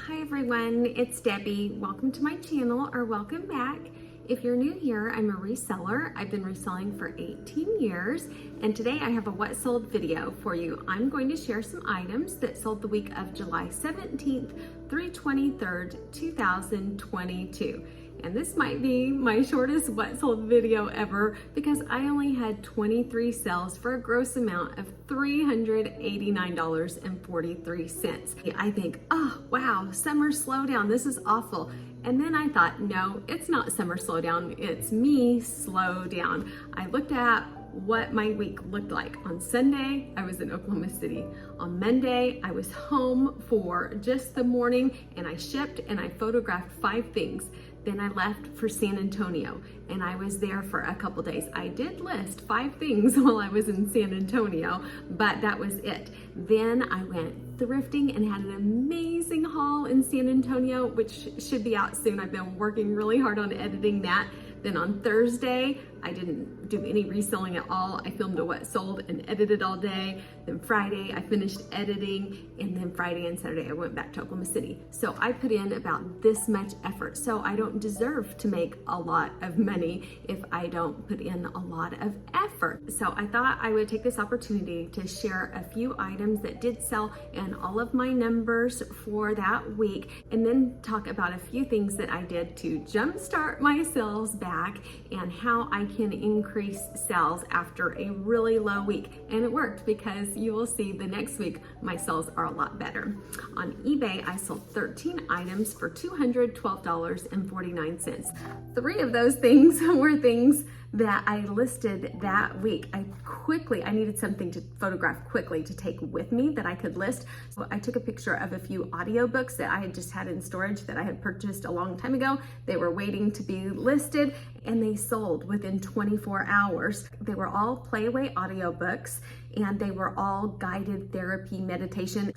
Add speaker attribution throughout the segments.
Speaker 1: Hi everyone, it's Debbie. Welcome to my channel, or welcome back. If you're new here, I'm a reseller. I've been reselling for 18 years, and today I have a what sold video for you. I'm going to share some items that sold the week of July 17th through 23rd, 2022. And this might be my shortest what sold video ever because I only had 23 sales for a gross amount of $389.43. I think, oh wow, summer slowdown, this is awful. And then I thought, no, it's not summer slowdown, it's me slow down. I looked at what my week looked like. On Sunday, I was in Oklahoma City. On Monday, I was home for just the morning and I shipped and I photographed 5 things. Then I left for San Antonio and I was there for a couple days. I did list 5 things while I was in San Antonio, but that was it. Then I went thrifting and had an amazing haul in San Antonio, which should be out soon. I've been working really hard on editing that. Then on Thursday, I didn't do any reselling at all. I filmed a what sold and edited all day. Then Friday, I finished editing. And then Friday and Saturday, I went back to Oklahoma City. So I put in about this much effort. So I don't deserve to make a lot of money if I don't put in a lot of effort. So I thought I would take this opportunity to share a few items that did sell and all of my numbers for that week. And then talk about a few things that I did to jumpstart my sales back and how I can increase sales after a really low week. And it worked because you will see the next week my sales are a lot better. On eBay, I sold 13 items for $212.49. 3 of those things were things that I listed that week. I needed something to photograph quickly to take with me that I could list. So I took a picture of a few audiobooks that I had just had in storage that I had purchased a long time ago. They were waiting to be listed and they sold within 24 hours. They were all Playaway audiobooks and they were all guided therapy meditation.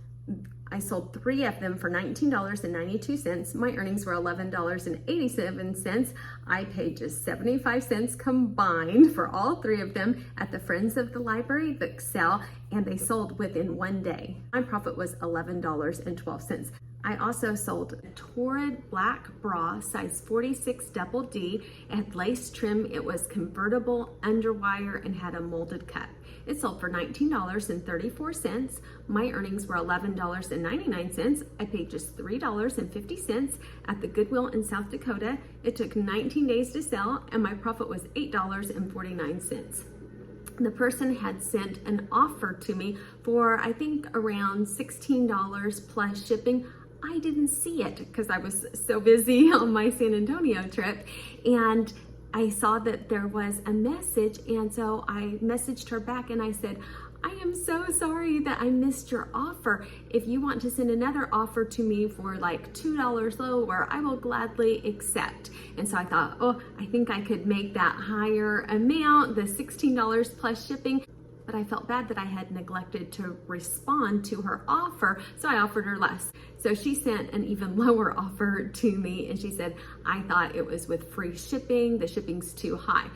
Speaker 1: I sold 3 of them for $19.92. My earnings were $11.87. I paid just 75 cents combined for all 3 of them at the Friends of the Library book sale, and they sold within 1 day. My profit was $11.12. I also sold a Torrid black bra, size 46 double D. It had lace trim, it was convertible, underwire, and had a molded cut. It sold for $19.34. My earnings were $11.99. I paid just $3.50 at the Goodwill in South Dakota. It took 19 days to sell, and my profit was $8.49. The person had sent an offer to me for, I think, around $16 plus shipping. I didn't see it because I was so busy on my San Antonio trip, and I saw that there was a message, and so I messaged her back and I said, I am so sorry that I missed your offer. If you want to send another offer to me for like $2 lower, I will gladly accept. And so I thought, oh, I think I could make that higher amount, the $16 plus shipping. But I felt bad that I had neglected to respond to her offer, so I offered her less. So she sent an even lower offer to me, and she said, I thought it was with free shipping, the shipping's too high.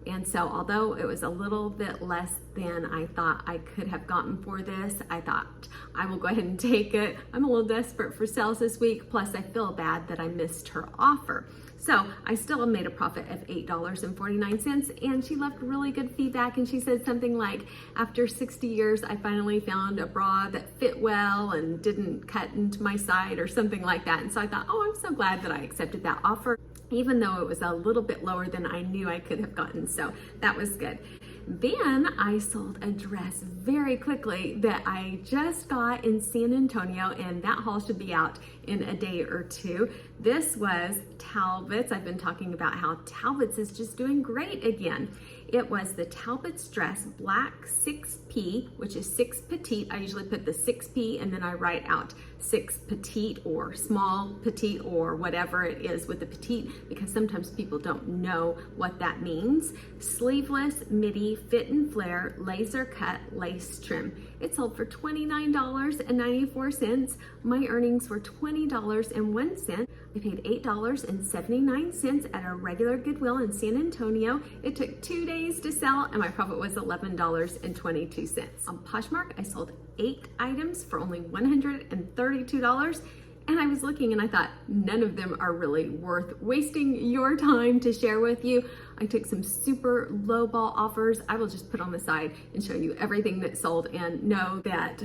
Speaker 1: And so although it was a little bit less than I thought I could have gotten for this, I thought I will go ahead and take it. I'm a little desperate for sales this week, plus I feel bad that I missed her offer. So I still made a profit of $8.49, and she left really good feedback, and she said something like, after 60 years, I finally found a bra that fit well and didn't cut into my side or something like that. And so I thought, oh, I'm so glad that I accepted that offer, even though it was a little bit lower than I knew I could have gotten. So that was good. Then I sold a dress very quickly that I just got in San Antonio, and that haul should be out in a day or 2. This was Talbot's. I've been talking about how Talbot's is just doing great again. It was the Talbot's dress, black 6P, which is 6 petite. I usually put the 6P and then I write out 6 petite or small petite or whatever it is with the petite, because sometimes people don't know what that means. Sleeveless, midi, fit and flare, laser cut, lace trim. It sold for $29.94. My earnings were $20.01. I paid $8.79 at a regular Goodwill in San Antonio. It took 2 days to sell, and my profit was $11.22. On Poshmark, I sold 8 items for only $132. And I was looking and I thought, none of them are really worth wasting your time to share with you. I took some super low ball offers. I will just put on the side and show you everything that sold, and know that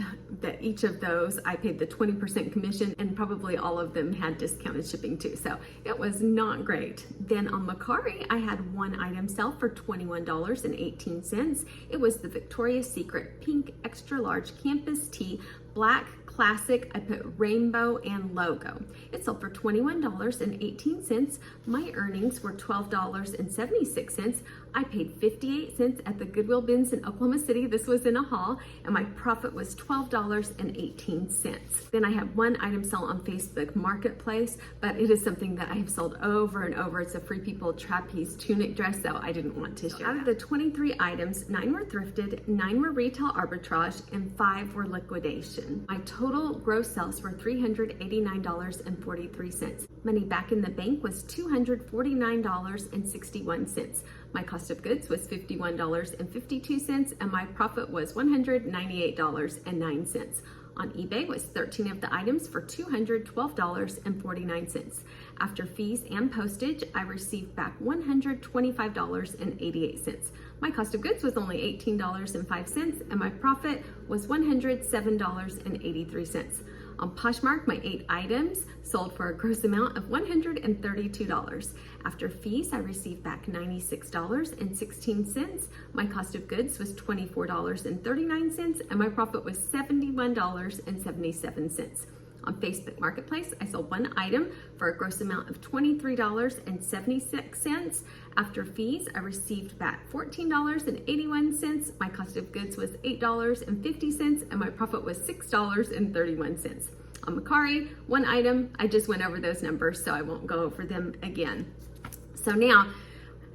Speaker 1: each of those I paid the 20% commission, and probably all of them had discounted shipping too. So it was not great. Then on Mercari, I had one item sell for $21.18. It was the Victoria's Secret pink extra large campus tee, black classic. I put rainbow and logo. It sold for $21.18. My earnings were $12.76. I paid 58 cents at the Goodwill bins in Oklahoma City. This was in a haul, and my profit was $12.18. Then I had one item sell on Facebook Marketplace, but it is something that I have sold over and over. It's a Free People trapeze tunic dress, so I didn't want to share. Out of the 23 items, 9 were thrifted, 9 were retail arbitrage, and 5 were liquidation. My total gross sales were $389.43. Money back in the bank was $249.61. My cost of goods was $51.52, and my profit was $198.09. On eBay was 13 of the items for $212.49. After fees and postage, I received back $125.88. My cost of goods was only $18.05, and my profit was $107.83. On Poshmark, my 8 items sold for a gross amount of $132. After fees, I received back $96.16. My cost of goods was $24.39, and my profit was $71.77. On Facebook Marketplace, I sold one item for a gross amount of $23.76. After fees, I received back $14.81. My cost of goods was $8.50, and my profit was $6.31. On Mercari, one item, I just went over those numbers, so I won't go over them again. So now,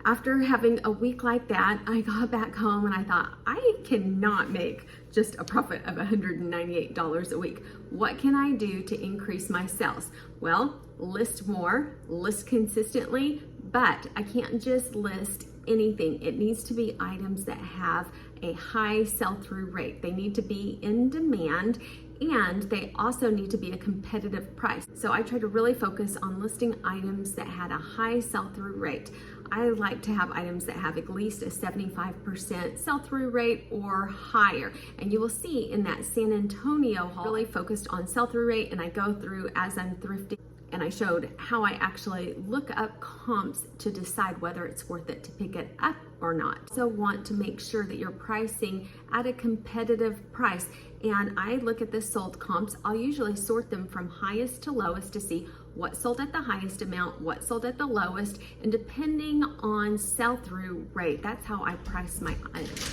Speaker 1: after having a week like that, I got back home and I thought, I cannot make just a profit of $198 a week. What can I do to increase my sales? Well, list more, list consistently, but I can't just list anything. It needs to be items that have a high sell-through rate. They need to be in demand, and they also need to be a competitive price. So I try to really focus on listing items that had a high sell-through rate. I like to have items that have at least a 75% sell-through rate or higher. And you will see in that San Antonio haul, really focused on sell-through rate, and I go through as I'm thrifting, and I showed how I actually look up comps to decide whether it's worth it to pick it up or not. So want to make sure that you're pricing at a competitive price. And I look at the sold comps. I'll usually sort them from highest to lowest to see what sold at the highest amount, what sold at the lowest, and depending on sell-through rate, that's how I price my items.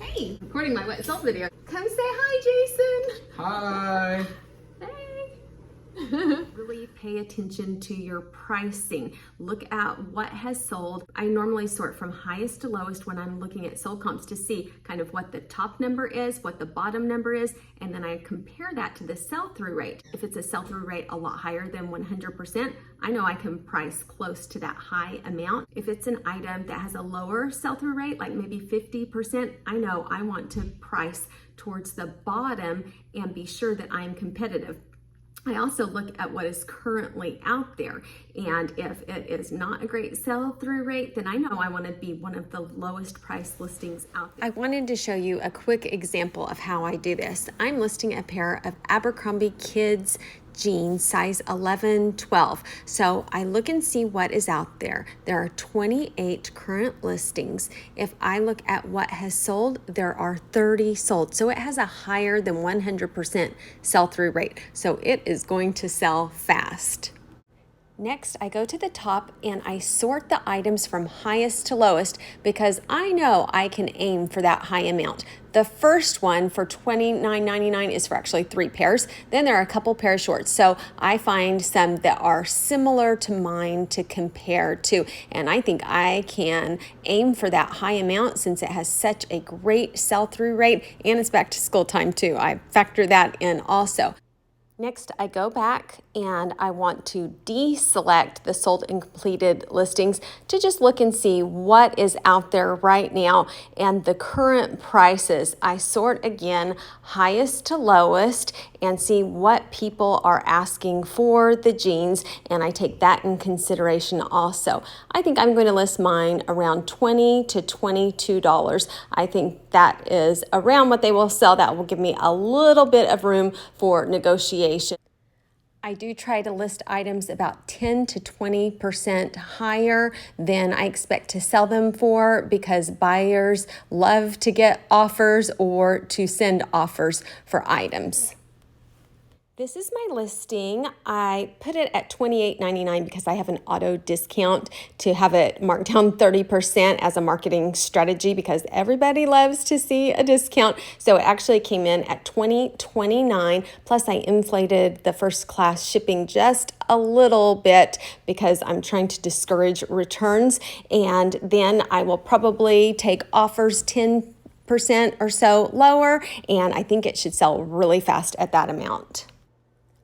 Speaker 1: Hey, recording my what sold video. Come say hi, Jason.
Speaker 2: Hi.
Speaker 1: Hey. Really pay attention to your pricing. Look at what has sold. I normally sort from highest to lowest when I'm looking at sold comps to see kind of what the top number is, what the bottom number is, and then I compare that to the sell-through rate. If it's a sell-through rate a lot higher than 100%, I know I can price close to that high amount. If it's an item that has a lower sell-through rate, like maybe 50%, I know I want to price towards the bottom and be sure that I'm competitive. I also look at what is currently out there, and if it is not a great sell-through rate, then I know I want to be one of the lowest price listings out there. I wanted to show you a quick example of how I do this. I'm listing a pair of Abercrombie kids jeans, size 11-12. So I look and see what is out there. There are 28 current listings. If I look at what has sold, there are 30 sold. So it has a higher than 100% sell-through rate. So it is going to sell fast. Next, I go to the top and I sort the items from highest to lowest because I know I can aim for that high amount. The first one for $29.99 is for actually 3 pairs. Then there are a couple pairs short. So I find some that are similar to mine to compare to. And I think I can aim for that high amount since it has such a great sell-through rate, and it's back to school time too. I factor that in also. Next, I go back and I want to deselect the sold and completed listings to just look and see what is out there right now and the current prices. I sort again highest to lowest and see what people are asking for the jeans, and I take that in consideration also. I think I'm going to list mine around $20 to $22. I think that is around what they will sell. That will give me a little bit of room for negotiation. I do try to list items about 10 to 20% higher than I expect to sell them for, because buyers love to get offers or to send offers for items. This is my listing. I put it at $28.99 because I have an auto discount to have it marked down 30% as a marketing strategy, because everybody loves to see a discount. So it actually came in at $20.29, plus I inflated the first class shipping just a little bit because I'm trying to discourage returns. And then I will probably take offers 10% or so lower, and I think it should sell really fast at that amount.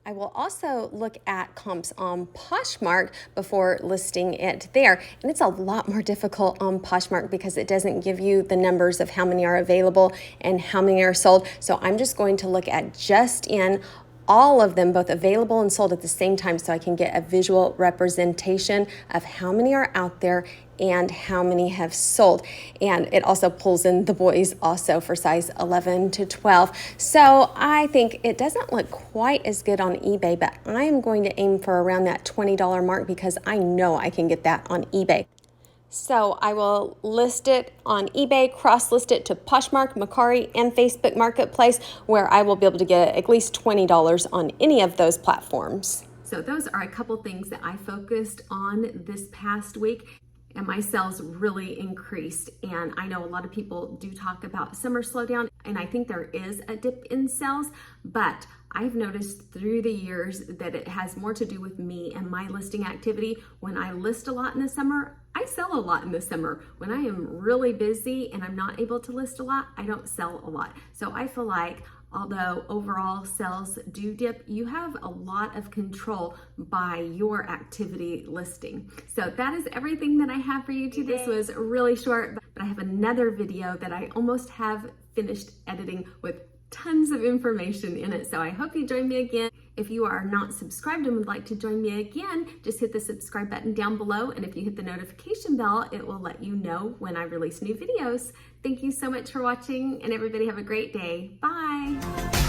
Speaker 1: I will also look at comps on Poshmark before listing it there. And it's a lot more difficult on Poshmark because it doesn't give you the numbers of how many are available and how many are sold. So I'm just going to look at just in all of them, both available and sold at the same time, so I can get a visual representation of how many are out there and how many have sold. And it also pulls in the boys also for size 11 to 12. So I think it doesn't look quite as good on eBay, but I'm going to aim for around that $20 mark because I know I can get that on eBay. So I will list it on eBay, cross-list it to Poshmark, Mercari, and Facebook Marketplace, where I will be able to get at least $20 on any of those platforms. So those are a couple things that I focused on this past week, and my sales really increased. And I know a lot of people do talk about summer slowdown, and I think there is a dip in sales, but I've noticed through the years that it has more to do with me and my listing activity. When I list a lot in the summer, I sell a lot in the summer. When I am really busy and I'm not able to list a lot, I don't sell a lot. So I feel like although overall sales do dip, you have a lot of control by your activity listing. So that is everything that I have for you today. This was really short, but I have another video that I almost have finished editing with tons of information in it. So I hope you join me again. If you are not subscribed and would like to join me again, just hit the subscribe button down below. And if you hit the notification bell, it will let you know when I release new videos. Thank you so much for watching, and everybody have a great day. Bye.